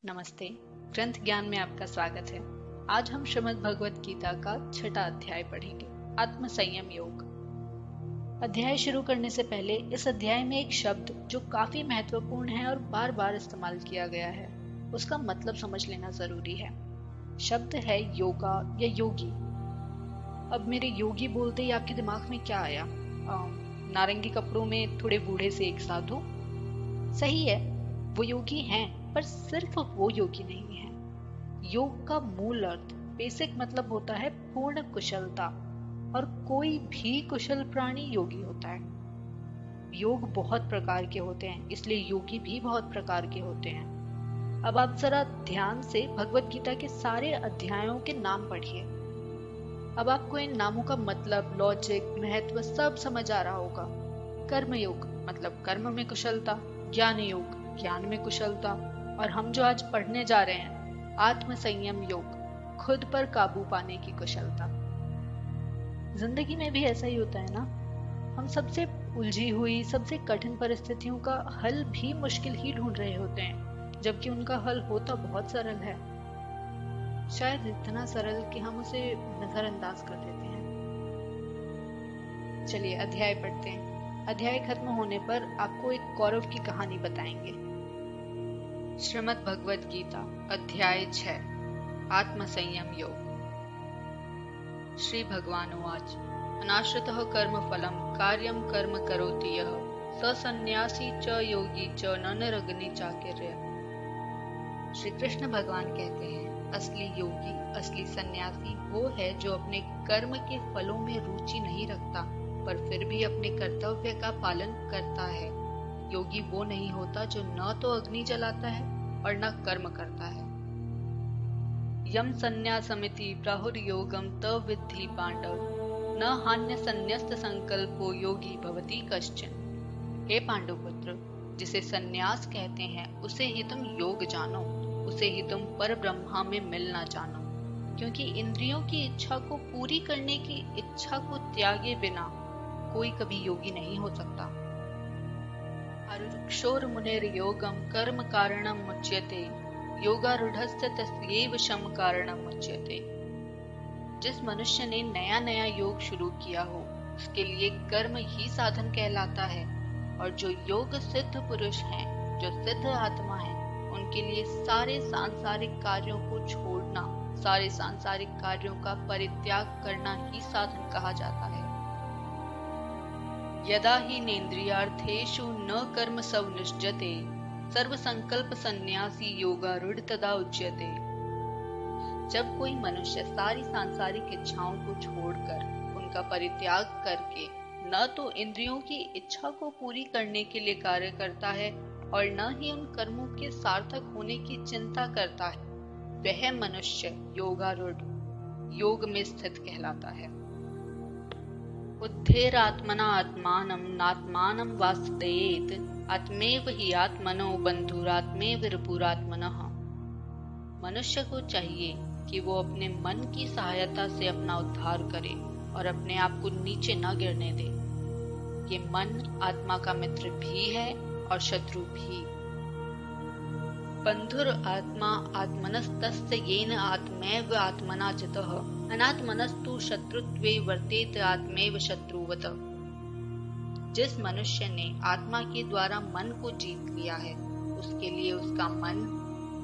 नमस्ते। ग्रंथ ज्ञान में आपका स्वागत है। आज हम श्रीमद् भगवत गीता का 6वां अध्याय पढ़ेंगे, आत्म संयम योग। अध्याय शुरू करने से पहले इस अध्याय में एक शब्द जो काफी महत्वपूर्ण है और बार बार इस्तेमाल किया गया है, उसका मतलब समझ लेना जरूरी है। शब्द है योगा या योगी। अब मेरे योगी बोलते ही आपके दिमाग में क्या आया? नारंगी कपड़ों में थोड़े बूढ़े से एक साधु? सही है, वो योगी हैं, पर सिर्फ वो योगी नहीं है। योग का मूल अर्थ, बेसिक मतलब होता है पूर्ण कुशलता, और कोई भी कुशल प्राणी योगी होता है। योग बहुत प्रकार के होते हैं, इसलिए योगी भी बहुत प्रकार के होते हैं। अब आप जरा ध्यान से भगवत गीता के सारे अध्यायों के नाम पढ़िए। अब आपको इन नामों का मतलब, लॉजिक, महत्व सब समझ आ रहा होगा। कर्म योग मतलब कर्म में कुशलता, ज्ञान योग ज्ञान में कुशलता, और हम जो आज पढ़ने जा रहे हैं आत्म संयम योग, खुद पर काबू पाने की कुशलता। जिंदगी में भी ऐसा ही होता है ना। हम सबसे उलझी हुई, सबसे कठिन परिस्थितियों का हल भी मुश्किल ही ढूंढ रहे होते हैं, जबकि उनका हल होता बहुत सरल है। शायद इतना सरल कि हम उसे नजरअंदाज कर देते हैं। चलिए अध्याय पढ़ते हैं। अध्याय खत्म होने पर आपको एक कौरव की कहानी बताएंगे। श्रीमद् भगवत गीता अध्याय 6 आत्म संयम योग। श्री भगवान उवाच अनाश्रितः कर्म फलम कार्यम कर्म करोति यः स सन्यासी च योगी च न निरग्नि चाकिर्य। श्री कृष्ण भगवान कहते हैं, असली योगी, असली सन्यासी वो है जो अपने कर्म के फलों में रुचि नहीं रखता, पर फिर भी अपने कर्तव्य का पालन करता है। योगी वो नहीं होता जो न तो अग्नि जलाता है और न कर्म करता है। यम संन्यासमिति प्राहुर्योगम तव विद्धि पांडव न हान्य संन्यस्त संकल्पो योगी भवति कश्चन। हे पांडुपुत्र, जिसे संन्यास कहते हैं उसे ही तुम योग जानो, उसे ही तुम पर ब्रह्मा में मिलना जानो, क्योंकि इंद्रियों की इच्छा को पूरी करने की इच्छा को त्यागे बिना कोई कभी योगी नहीं हो सकता। आरुक्षोर मुनेर योगम कर्म कारणम मुच्यते योगारूढ़स्य तस्यैव शम कारणम मुच्यते। जिस मनुष्य ने नया नया योग शुरू किया हो उसके लिए कर्म ही साधन कहलाता है, और जो योग सिद्ध पुरुष हैं, जो सिद्ध आत्मा है, उनके लिए सारे सांसारिक कार्यों को छोड़ना, सारे सांसारिक कार्यों का परित्याग करना ही साधन कहा जाता है। यदा हि नेन्द्रियार्थेषु न कर्म संनिष्जते सर्व संकल्प सन्यासी योगारूढ़ तदा उच्यते। जब कोई मनुष्य सारी सांसारिक इच्छाओं को छोड़कर, उनका परित्याग करके, न तो इंद्रियों की इच्छा को पूरी करने के लिए कार्य करता है और न ही उन कर्मों के सार्थक होने की चिंता करता है, वह मनुष्य योगारूढ़, योग में स्थित कहलाता है। उद्धेर आत्मना आत्मानं नात्मानं वास्तयेत आत्मेव हि आत्मनो बंधुरात्मेव रिपुरात्मनः। मनुष्य को चाहिए कि वो अपने मन की सहायता से अपना उद्धार करे और अपने आप को नीचे न गिरने दे। ये मन आत्मा का मित्र भी है और शत्रु भी। बंधुर आत्मा आत्मनस्तस्य येन आत्मैव आत्मना जितः अनात्मनस्तु शत्रुत्वे वर्तेत आत्मैव शत्रुवत। जिस मनुष्य ने आत्मा के द्वारा मन को जीत लिया है, उसके लिए उसका मन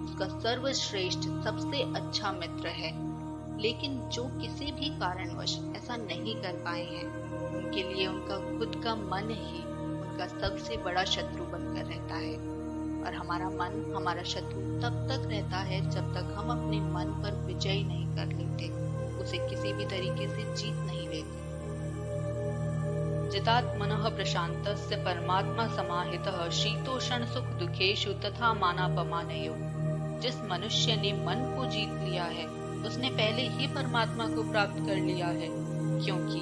उसका सर्वश्रेष्ठ, सबसे अच्छा मित्र है। लेकिन जो किसी भी कारणवश ऐसा नहीं कर पाए हैं, उनके लिए उनका खुद का मन ही उनका सबसे बड़ा शत्रु बनकर रहता है। और हमारा मन हमारा शत्रु तब तक रहता है जब तक हम अपने मन पर विजय नहीं कर लेते, उसे किसी भी तरीके से जीत नहीं लेते। जितात्मनः प्रशांतस्य परमात्मा समाहितः शीतोष्ण सुख दुखेषु तथा मानापमानयोः। जिस मनुष्य ने मन को जीत लिया है, उसने पहले ही परमात्मा को प्राप्त कर लिया है, क्योंकि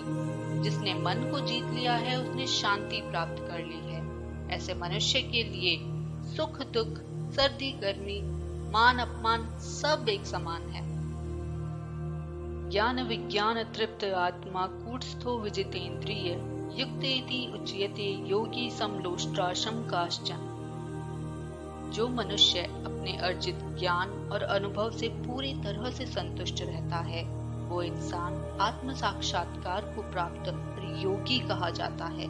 जिसने मन को जीत लिया है उसने शांति प्राप्त कर ली है। ऐसे मनुष्य के लिए सुख दुख, सर्दी गर्मी, मान अपमान सब एक समान है। ज्ञान विज्ञान तृप्त आत्मा कूटस्थो विजितेन्द्रिय युक्तेति उच्यते योगी समलोष्ट्रा शमकाश्चन। जो मनुष्य अपने अर्जित ज्ञान और अनुभव से पूरी तरह से संतुष्ट रहता है, वो इंसान आत्म साक्षात्कार को प्राप्त योगी कहा जाता है।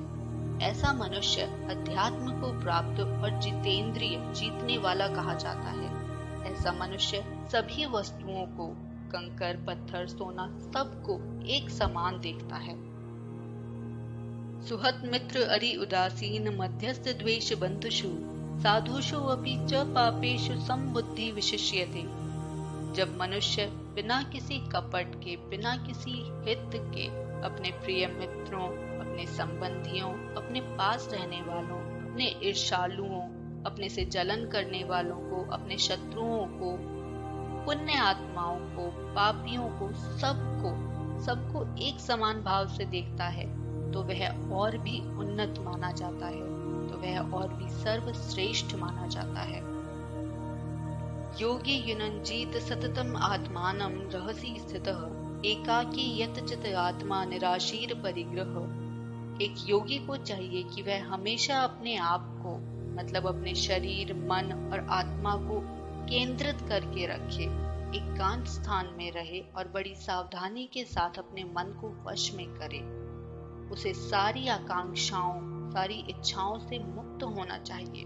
ऐसा मनुष्य अध्यात्म को प्राप्त और जितेंद्रिय जीतने वाला कहा जाता है। ऐसा मनुष्य सभी वस्तुओं को, कंकर, पत्थर, सोना, सबको एक समान देखता है। सुहत मित्र अरि उदासीन मध्यस्थ द्वेष बंधुषु साधुषु अपि च पापेषु समबुद्धि विशिष्यते। जब मनुष्य बिना किसी कपट के, बिना किसी हित के अपने प्रिय मित्रों, अपने संबंधियों, अपने पास रहने वालों, अपने ईर्ष्यालुओं, अपने से जलन करने वालों को, अपने शत्रुओं को, पुण्य आत्माओं को, पापियों को, सबको एक समान भाव से देखता है, तो वह और भी उन्नत माना जाता है, तो वह और भी सर्वश्रेष्ठ माना जाता है। योगी युनंजीत सततम आत्मानं रहसि स्थितः एकाकी यतचित आत्मा निराशीर परिग्रह। एक योगी को चाहिए कि वह हमेशा अपने आप को, मतलब अपने शरीर, मन और आत्मा को केंद्रित करके रखे, एकांत स्थान में रहे और बड़ी सावधानी के साथ अपने मन को वश में करे। उसे सारी आकांक्षाओं, सारी इच्छाओं से मुक्त होना चाहिए।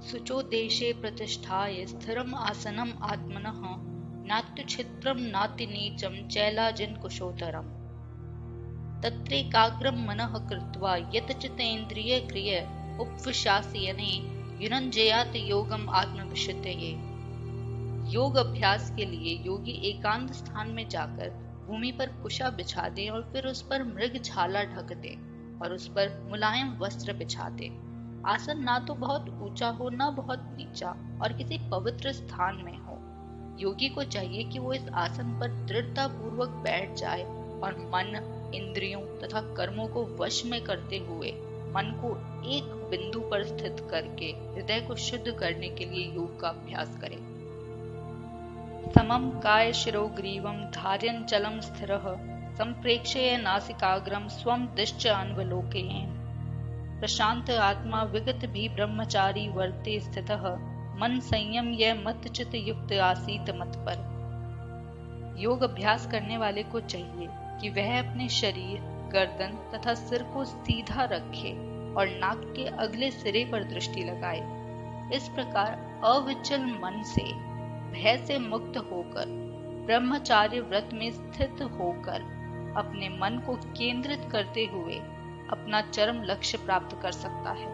शुचो देशे प्रतिष्ठाय स्थिरम आसनम आत्मनः नात्य छिद्रम नाति नीचम चैलाजिन कुशोतरम तत्रैकाग्रम मनः कृत्वा यतचितेन्द्रिय क्रिय उपविशास्यने युनञ्जयात योगम आत्मविशुद्धये। योग अभ्यास के लिए योगी एकांत स्थान में जाकर भूमि पर कुशा बिछा दे और फिर उस पर मृग छाला ढक दे और उस पर मुलायम वस्त्र बिछा दे। आसन ना तो बहुत ऊंचा हो, ना बहुत नीचा, और किसी पवित्र स्थान में हो। योगी को चाहिए कि वो इस आसन पर दृढ़ता पूर्वक बैठ जाए और मन, इंद्रियों तथा कर्मों को वश में करते हुए मन को एक बिंदु पर स्थित करके हृदय को शुद्ध करने के लिए योग का अभ्यास करे। समम काय शिरो ग्रीवम धार्यं चलम स्थिरः संप्रेक्ष्य नासिकाग्रम स्वम दिश्च अन्वलोकयेन। प्रशांत आत्मा विगत भी ब्रह्मचारी वर्ते स्थितः मन संयम यह मत चित युक्त आसीत मत पर। योग अभ्यास करने वाले को चाहिए कि वह अपने शरीर, गर्दन तथा सिर को सीधा रखे और नाक के अगले सिरे पर दृष्टि लगाए। इस प्रकार अविचल मन से, भय से मुक्त होकर, ब्रह्मचार्य व्रत में स्थित होकर अपने मन को केंद्रित करते हुए अपना चरम लक्ष्य प्राप्त कर सकता है।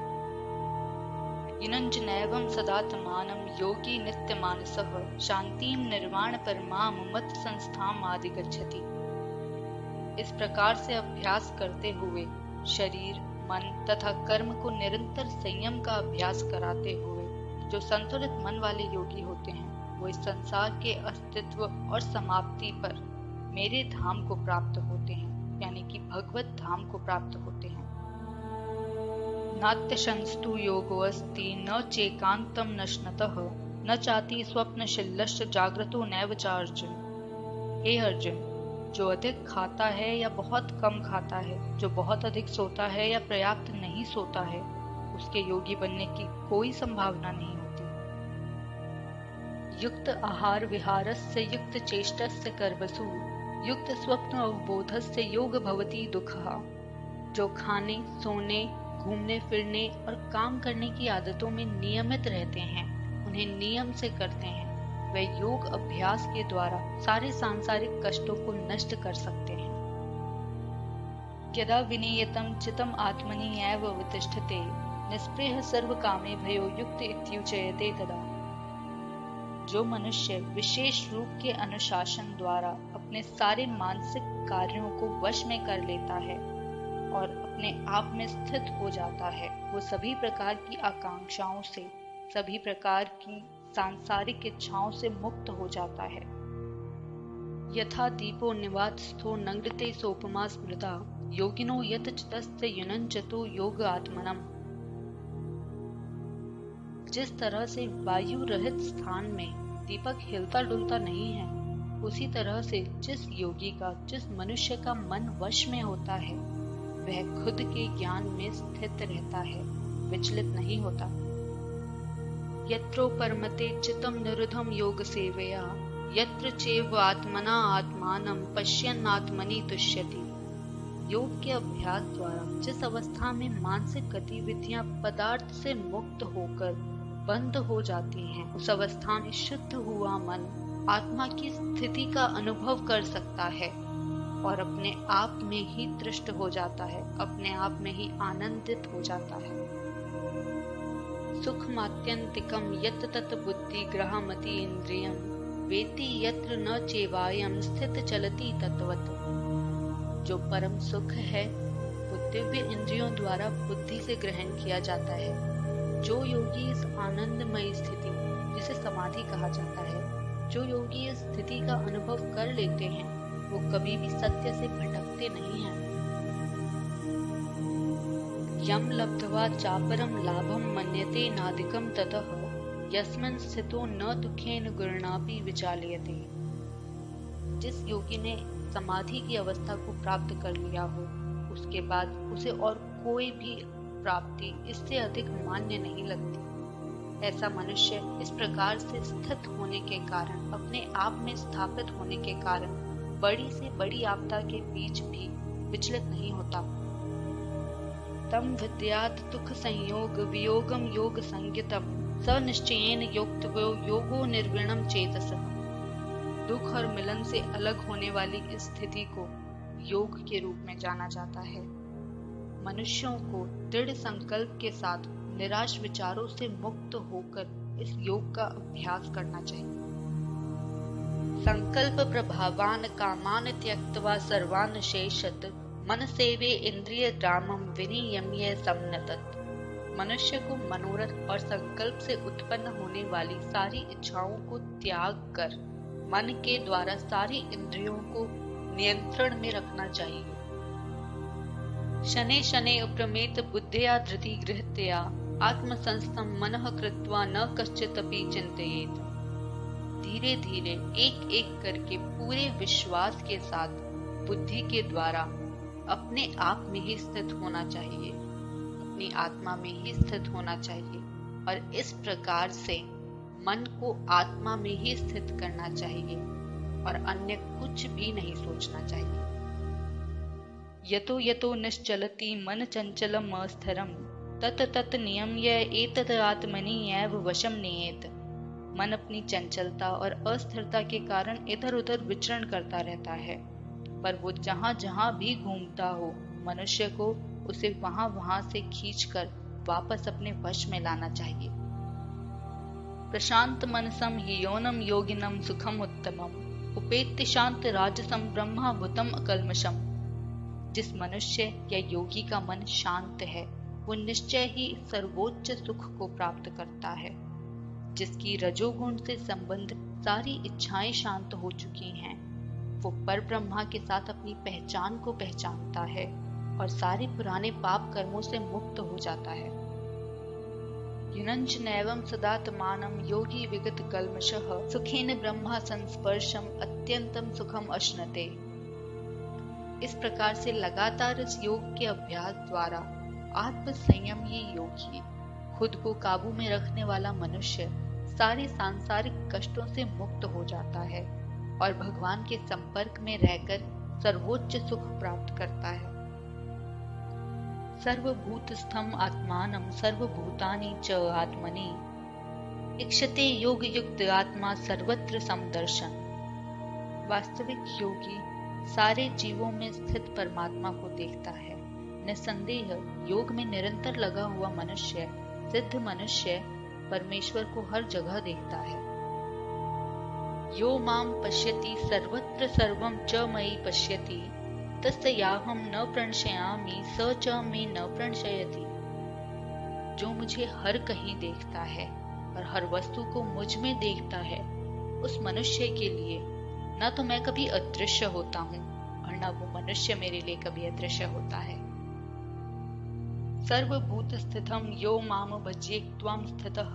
युनञ्जनैवं सदात्मानं योगी नित्यमानसः शांतिं निर्वाण परमां मत संस्थाम आदि गच्छति। इस प्रकार से अभ्यास करते हुए शरीर, मन तथा कर्म को निरंतर संयम का अभ्यास कराते हुए जो संतुलित मन वाले योगी होते हैं, वो इस संसार के अस्तित्व और समाप्ति पर मेरे धाम को प्राप्त होते हैं, यानी कि भगवत धाम को प्राप्त होते हैं। नात्यशंस्तु योगो अस्ति न चेकांतम नश्नतः न चाति स्वप्नशिल्लश्च जाग्रतो नैव च अर्जुन। हे अर्जुन, जो अधिक खाता है या बहुत कम खाता है, जो बहुत अधिक सोता है या पर्याप्त नहीं सोता है, उसके योगी बनने की कोई संभावना नहीं होती। युक्त आहार विहारस्य युक्त चेष्टस्य कर्मसु युक्त स्वप्न अवबोधस्य योग भवति दुःखः। जो खाने, सोने, घूमने फिरने और काम करने की आदतों में नियमित रहते हैं, उन्हें नियम से करते हैं, वह योग अभ्यास के द्वारा सारे सांसारिक कष्टों को नष्ट कर सकते हैं। यदा विनियतं चित्तम आत्मनि एव वितिष्ठते निस्पृह सर्व कामे भयो युक्त इत्युच्यते तदा। जो मनुष्य विशेष रूप के अनुशासन द्वारा अपने सारे मानसिक कार्यों को वश में कर लेता है और अपने आप में स्थित हो जाता है, वो सभी प्रकार की आकांक्षाओं से, सभी प्रकार की सांसारिक इच्छाओं से मुक्त हो जाता है। यथा दीपो निवातस्थो नंगते सोपमा स्मृता योगिनो यत चितस्य युनञ्जतो योग आत्मनम। जिस तरह से वायु रहित स्थान में दीपक हिलता डुलता नहीं है, उसी तरह से जिस योगी का, जिस मनुष्य का मन वश में होता है, वह खुद के ज्ञान में स्थित रहता है, विचलित नहीं होता। यत्रो परमते चित्तं निरुद्धं योग सेवया यत्र चैव आत्मना आत्मानं पश्यन्नात्मनि तुष्यति। योग के अभ्यास द्वारा जिस अवस्था में मानसिक गतिविधियां पदार्थ से मुक्त होकर बंद हो जाती हैं, उस अवस्था में शुद्ध हुआ मन आत्मा की स्थिति का अनुभव कर सकता है और अपने आप में ही तृष्ट हो जाता है, अपने आप में ही आनंदित हो जाता है। सुखमात्यंतिकम यत् तत् बुद्धि ग्रहमति इंद्रियम वेति यत्र न चेवायम स्थित चलति तत्वत्। जो परम सुख है वो दिव्य इंद्रियों द्वारा बुद्धि से ग्रहण किया जाता है। जो योगी इस आनंदमयी स्थिति, जिसे समाधि कहा जाता है, जो योगी इस स्थिति का अनुभव कर लेते हैं, वो कभी भी सत्य से भटकते नहीं हैं। यम लब्ध्वा चापरम लाभम मन्यते नादिकम ततः यस्मिन् स्थितो न दुखेन गुरुणापि विचाल्यते। जिस योगी ने समाधि की अवस्था को प्राप्त कर लिया हो, उसके बाद उसे और कोई भी प्राप्ति इससे अधिक मान्य नहीं लगती। ऐसा मनुष्य इस प्रकार से स्थित होने के कारण, अपने आप में स्थापित होने के कारण, बड़ी से बड़ी आपदा के बीच भी विचलित नहीं होता। तम विद्यात् दुख संयोग वियोगम योग संज्ञितम स निश्चयेन योक्तव्यो योगो निर्विणम चेतसः। दुख और मिलन से अलग होने वाली इस स्थिति को योग के रूप में जाना जाता है। मनुष्यों को दृढ़ संकल्प के साथ निराश विचारों से मुक्त होकर इस योग का अभ्यास करना चाहिए। संकल्प प्रभावान कामान त्यक्त्वा सर्वान शेषत मन सेवे इंद्रिय ग्रामम विनियम्य समनतत। मनुष्य को मनोरथ और संकल्प से उत्पन्न होने वाली सारी इच्छाओं को त्याग कर मन के द्वारा सारी इंद्रियों को नियंत्रण में रखना चाहिए। शनै शनै उपरमेत बुद्धिया धृति गृहीत्या आत्मसंस्थं मनः कृत्वा न कश्चिदपि चिन्तयेत्। धीरे धीरे एक एक करके पूरे विश्वास के साथ बुद्धि के द्वारा अपने आप में ही स्थित होना चाहिए, अपनी आत्मा में ही स्थित होना चाहिए और इस प्रकार से मन को आत्मा में ही स्थित करना चाहिए और अन्य कुछ भी नहीं सोचना चाहिए। यतो यतो निश्चलति मन चंचलम अस्थिरम तत तत नियम्य एतद आत्मनि एव वशम नियेत। मन अपनी चंचलता और अस्थिरता के कारण इधर उधर विचरण करता रहता है, पर वो जहाँ जहाँ भी घूमता हो, मनुष्य को उसे वहां वहां से खींचकर वापस अपने वश में लाना चाहिए। प्रशांत मनसम योनम योगिनम सुखम उत्तमम उपेत्ति शांत राजसम ब्रह्माभूतम अकल्मषम। जिस मनुष्य या योगी का मन शांत है, वो निश्चय ही सर्वोच्च सुख को प्राप्त करता है। जिसकी रजोगुण से संबंधित सारी इच्छाएं शांत हो चुकी हैं, वो पर ब्रह्मा के साथ अपनी पहचान को पहचानता है और सारे पुराने पाप कर्मों से मुक्त हो जाता है। युनञ्च नैवं सदात्मानं योगी विगत कल्मषः सुखेन ब्रह्मा संस्पर्शम अत्यंतम सुखम अश्नते। इस प्रकार से लगातार इस योग के अभ्यास द्वारा आत्म संयम ये योगी, खुद को काबू में रखने वाला मनुष्य सारे सांसारिक कष्टों से मुक्त हो जाता है और भगवान के संपर्क में रहकर सर्वोच्च सुख प्राप्त करता है। सर्वभूतस्थम आत्मानं सर्वभूतानि च आत्मनि इक्षते योग युक्त आत्मा सर्वत्र समदर्शन। वास्तविक योगी सारे जीवों में स्थित परमात्मा को देखता है। निसंदेह योग में निरंतर लगा हुआ मनुष्य, सिद्ध मनुष्य परमेश्वर को हर जगह देखता है। यो माम पश्यति सर्वत्र सर्वं च मयि पश्यति तस्याहं न प्रणश्यामि स च मे न प्रणश्यति। जो मुझे हर कहीं देखता है और हर वस्तु को मुझ में देखता है, उस मनुष्य के लिए न तो मैं कभी अदृश्य होता हूँ और न वो मनुष्य मेरे लिए कभी अदृश्य होता है। सर्वभूत स्थितम यो माम भज्येत्त्वं स्थितः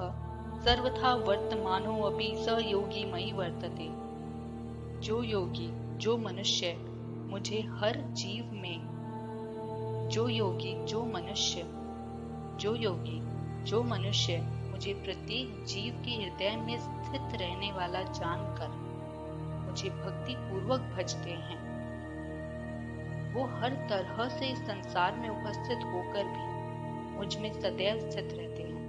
सर्वथा वर्तमानो अपि स योगी मयि वर्तते। जो योगी, जो मनुष्य मुझे हर जीव में, जो योगी, जो मनुष्य मुझे प्रत्येक जीव के हृदय में स्थित रहने वाला जानकर मुझे भक्ति पूर्वक भजते हैं। वो हर तरह से इस संसार में उपस्थित होकर भी मुझ में सदैव स्थित रहते हैं।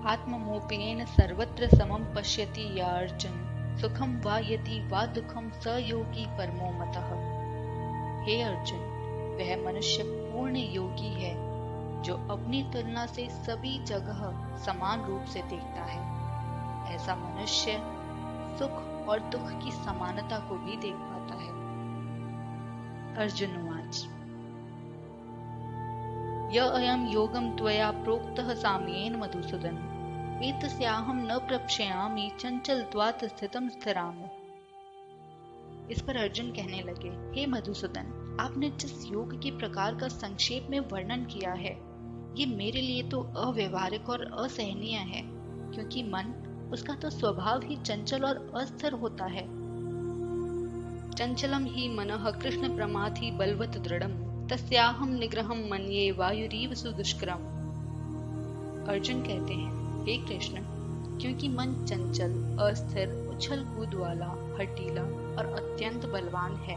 आत्ममोपेन सर्वत्र समम पश्यति या अर्जुन, सुखम वा यदि वा दुखम स योगी परमो मतः। हे अर्जुन, वह मनुष्य पूर्ण योगी है जो अपनी तुलना से सभी जगह समान रूप से देखता है। ऐसा मनुष्य सुख और दुख की समानता को भी देख पाता है। अर्जुन उवाच य अयं योगं त्वया प्रोक्तः साम्येन मधुसूदन, एतस्याहं न प्रप्स्यामि चंचलत्वात् स्थितं स्थिराम। इस पर अर्जुन कहने लगे, हे मधुसूदन, आपने जिस योग के प्रकार का संक्षेप में वर्णन किया है, ये मेरे लिए तो अव्यवहारिक और असहनीय है, क्योंकि मन, उसका तो स्वभाव ही चंचल और अस्थिर होता है। चंचलम ही मनः कृष्ण प्रमाथि बलवत दृढ़म, तस्याहम निग्रहम मन्ये वायुरीव सुदुष्करम। अर्जुन कहते हैं, हे कृष्ण, क्योंकि मन चंचल, अस्थिर, उछल कूद वाला, हठीला और अत्यंत बलवान है,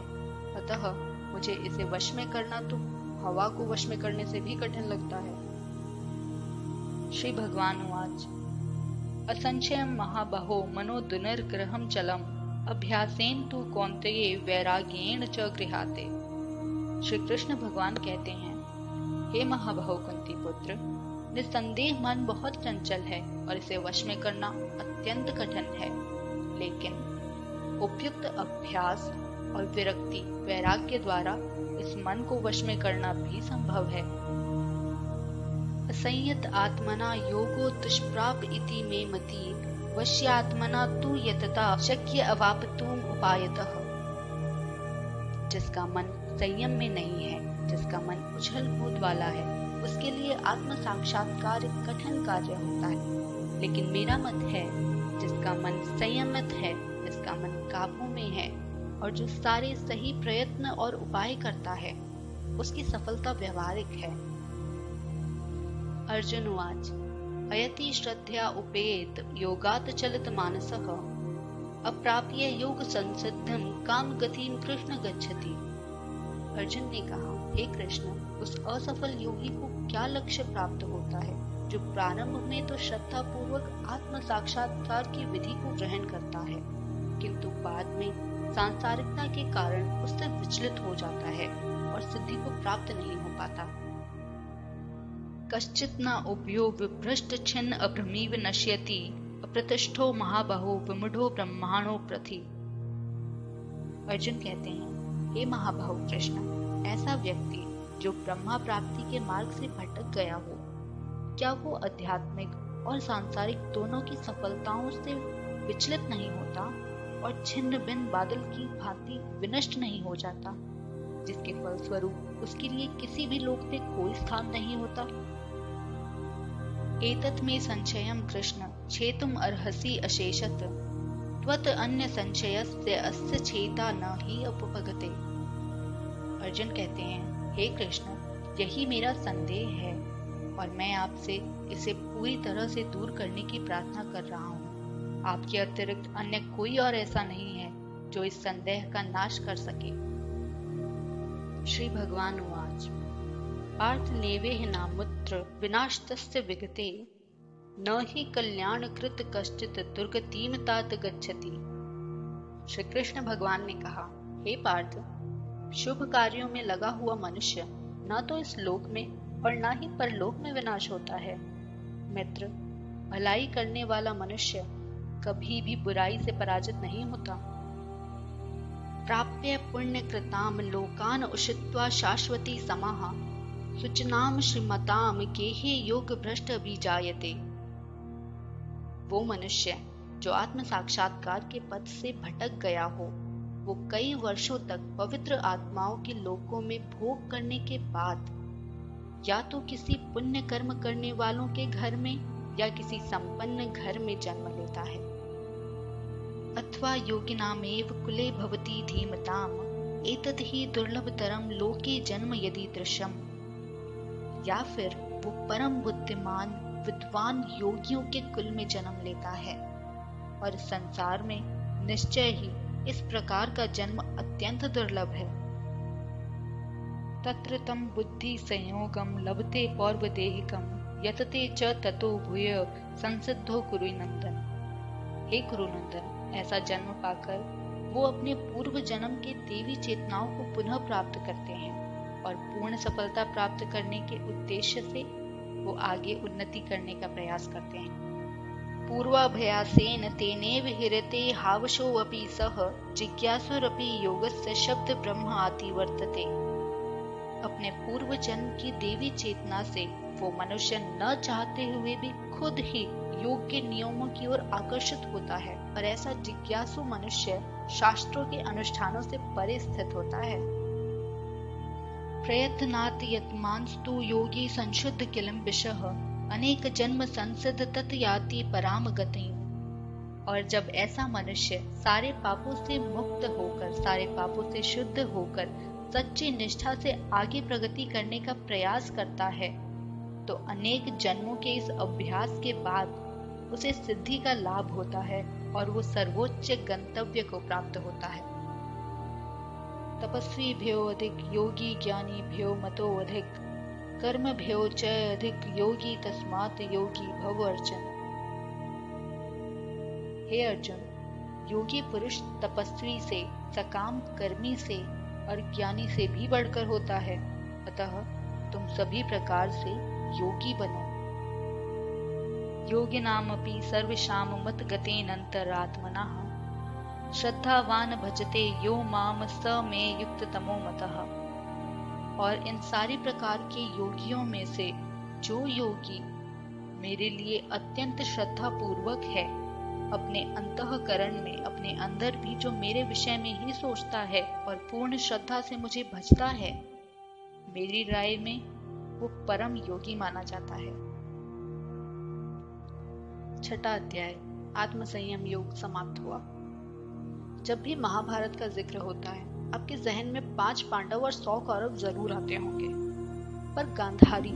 अतः मुझे इसे वश में करना तो हवा को वश में करने से भी कठिन लगता है। श्री भगवान उवाच असंशयम महाबाहो मनो दुर्निग्रहम चलम, अभ्यासेन तु कौन्तेय वैराग्येण च गृह्यते। श्री कृष्ण भगवान कहते हैं, हे महाबाहो कुंती पुत्र, निस्संदेह मन बहुत चंचल है और इसे वश में करना अत्यंत कठिन है, लेकिन उपयुक्त अभ्यास और विरक्ति, वैराग्य द्वारा इस मन को वश में करना भी संभव है। असंयत आत्मना योगो दुष्प्राप इति मे मति, वश्यात्मना तु यतता शक्य अवाप्तुम उपायतः। जिसका मन संयम में नहीं है, जिसका मन उछल कूद वाला है, उसके लिए आत्म साक्षात्कार एक कठिन कार्य होता है। लेकिन मेरा मत है, जिसका मन संयमित है, जिसका मन काबू में है और जो सारे सही प्रयत्न और उपाय करता है, उसकी सफलता व्यवहारिक है। अर्जुन उवाच अयति श्रद्धया उपेत योगात् चलित मानसः, अप्राप्य योग संसिद्धिं काम गतिं कृष्ण गच्छति। अर्जुन ने कहा, हे कृष्ण, उस असफल योगी को क्या लक्ष्य प्राप्त होता है जो प्रारंभ में तो श्रद्धा पूर्वक आत्म साक्षात्कार की विधि को ग्रहण करता है, किंतु बाद में सांसारिकता के कारण उससे विचलित हो जाता है और सिद्धि को प्राप्त नहीं हो पाता। कश्चित् न उभयो विभ्रष्ट छिन्न अभ्रमीव नश्यति, अप्रतिष्ठो महाबाहो विमूढ़ो ब्रह्माणो प्रति। अर्जुन कहते हैं, हे महाबाहो कृष्ण, ऐसा व्यक्ति जो ब्रह्मा प्राप्ति के मार्ग से भटक गया हो, क्या वो आध्यात्मिक और सांसारिक दोनों की सफलताओं से विचलित नहीं होता और छिन्न भिन्न बादल की भांति विनष्ट नहीं हो जाता, जिसके फलस्वरूप उसके लिए किसी भी लोक में कोई स्थान नहीं होता। एतत् में संशयम कृष्ण छेतुम अर्हसि अशेषत, त्वत् अन्य संशयस्य अस्य छेता न ही उपपगते। अर्जुन कहते हैं, हे कृष्ण, यही मेरा संदेह है और मैं आपसे इसे पूरी तरह से दूर करने की प्रार्थना कर रहा हूँ। आपके अतिरिक्त अन्य कोई और ऐसा नहीं है जो इस संदेह का नाश कर सके। श्री भगवान उवाच पार्थ नेवेह नामुत्र विनाशतस्य विगते, न ही कल्याण कृत कश्चित दुर्गतिम तात गच्छति। श्री कृष्ण भगवान ने कहा, हे पार्थ, शुभ कार्यों में लगा हुआ मनुष्य न तो इस लोक में और न ही परलोक में विनाश होता है। मित्र, भलाई करने वाला मनुष्य कभी भी बुराई से पराजित नहीं होता। प्राप्य पुण्य कृताम लोकान उषित्वा शाश्वती समाह, सुचनाम श्रीमताम केहे योग भ्रष्ट अभिजायते। वो मनुष्य जो आत्म साक्षात्कार के पथ से भटक गया हो, वो कई वर्षों तक पवित्र आत्माओं के लोकों में भोग करने के बाद या तो किसी पुण्य कर्म करने वालों के घर में या किसी संपन्न घर में जन्म लेता है, अथवा योगिनामेव कुले भवति धीमताम, एतद् ही दुर्लभतरम लोके जन्म यदि दृश्यम। या फिर वो परम बुद्धिमान विद्वान योगियों के कुल में जन्म लेता है और संसार में निश्चय ही इस प्रकार का जन्म अत्यंत दुर्लभ है। तत्र तम बुद्धि संयोगम लभते पौर्वदेहिकम यतते च ततो भूय संसिद्धो कुरुनंदन। हे कुरुनंदन, ऐसा जन्म पाकर वो अपने पूर्व जन्म के देवी चेतनाओं को पुनः प्राप्त करते हैं और पूर्ण सफलता प्राप्त करने के उद्देश्य से वो आगे उन्नति करने का प्रयास करते हैं। पूर्वाभ्यासेन तेनेव हिरते हावशोऽपि सह जिज्ञासुरपि योगस्य शब्द ब्रह्म आदि वर्तते। अपने पूर्व जन्म की देवी चेतना से वो मनुष्य न चाहते हुए भी खुद ही योग के नियमों की ओर आकर्षित होता है और ऐसा जिज्ञासु मनुष्य शास्त्रों के अनुष्ठानों से परे स्थित होता है। प्रयत्नात् यत्मांस्तु योगी संशुद्ध किलम विषः अनेक जन्म संसिद्ध तत् याति पराम गतिम्। और जब ऐसा मनुष्य सारे पापों से मुक्त होकर, सारे पापों से शुद्ध होकर सच्ची निष्ठा से आगे प्रगति करने का प्रयास करता है तो अनेक जन्मों के इस अभ्यास के बाद उसे सिद्धि का लाभ होता है और वो सर्वोच्च गंतव्य को प्राप्त होता है। तपस्वी भ्यो अधिक योगी ज्ञानी भ्यो मतो अधिक कर्म भ्यो च अधिक योगी तस्मात् योगी भव अर्जुन। हे अर्जुन, योगी पुरुष तपस्वी से, सकाम कर्मी से और ज्ञानी से भी बढ़कर होता है, अतः तुम सभी प्रकार से योगी बनो। योगिनामपि सर्वेषां मत गतेन अंतरात्मनः श्रद्धावान भजते यो माम स मे युक्त तमो मतः। और इन सारी प्रकार के योगियों में से जो योगी मेरे लिए अत्यंत श्रद्धा पूर्वक है, अपने अंतःकरण में, अपने अंदर भी जो मेरे विषय में ही सोचता है और पूर्ण श्रद्धा से मुझे भजता है, मेरी राय में वो परम योगी माना जाता है। छठा अध्याय आत्मसंयम योग समाप्त हुआ। जब भी महाभारत का जिक्र होता है, आपके जहन में 5 पांडव और 100 कौरव जरूर आते होंगे, पर गांधारी,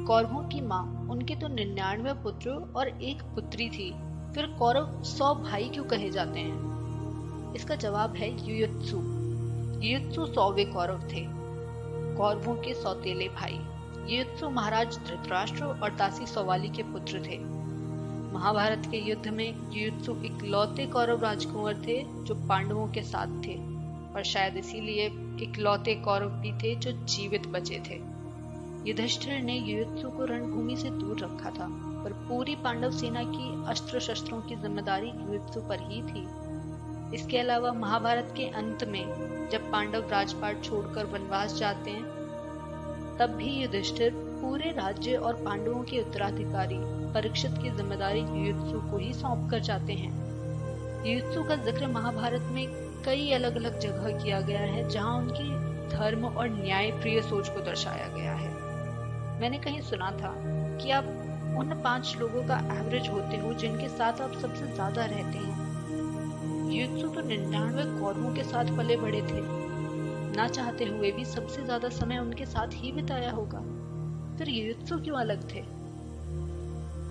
कौरवों की माँ, उनके तो 99 पुत्र और 1 पुत्री थी, फिर कौरव 100 भाई क्यों कहे जाते हैं? इसका जवाब है युयुत्सु। युयुत्सु 100वें कौरव थे, कौरवों के सौतेले भाई। युयुत्सु महाराज धृतराष्ट्र और दासी सौवाली के पुत्र थे। महाभारत के युद्ध में युयुत्सु इकलौते कौरव राजकुंवर थे जो पांडवों के साथ थे, और शायद इसीलिए इकलौते कौरव भी थे जो जीवित बचे थे। युधिष्ठिर ने युयुत्सु को रणभूमि से दूर रखा था, पर पूरी पांडव सेना की अस्त्र शस्त्रों की जिम्मेदारी युयुत्सु पर ही थी। इसके अलावा महाभारत के अंत में जब पांडव राजपाट छोड़कर वनवास जाते हैं, तब भी युधिष्ठिर पूरे राज्य और पांडवों के उत्तराधिकारी परीक्षित की जिम्मेदारी युयुत्सु को ही सौंप कर जाते हैं। युयुत्सु का जिक्र महाभारत में कई अलग अलग जगह किया गया है, जहां उनकी धर्म और न्याय प्रिय सोच को दर्शाया गया है। मैंने कहीं सुना था कि आप उन 5 लोगों का एवरेज होते हो जिनके साथ आप सबसे ज्यादा रहते हैं। युयुत्सु तो 99 कौरवों के साथ पले बड़े थे, ना चाहते हुए भी सबसे ज्यादा समय उनके साथ ही बिताया होगा। फिर युयुत्सु क्यों अलग थे?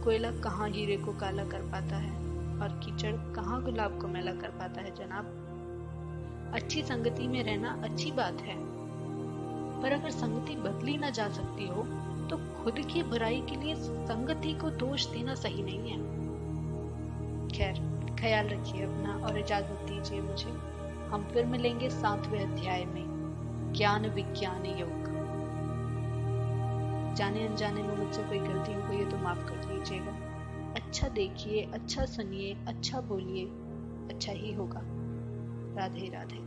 कोयला कहाँ हीरे को काला कर पाता है और कीचड़ कहाँ गुलाब को मैला कर पाता है जनाब। अच्छी संगति में रहना अच्छी बात है, पर अगर संगति बदली ना जा सकती हो तो खुद की बुराई के लिए संगति को दोष देना सही नहीं है। खैर, ख्याल रखिए अपना और इजाजत दीजिए मुझे। हम फिर मिलेंगे 7वें अध्याय में, ज्ञान विज्ञान योग। जाने अनजाने में मुझसे कोई गलती हो गई है तो माफ कर दीजिएगा। अच्छा देखिए, अच्छा सुनिए, अच्छा बोलिए, अच्छा ही होगा। राधे राधे।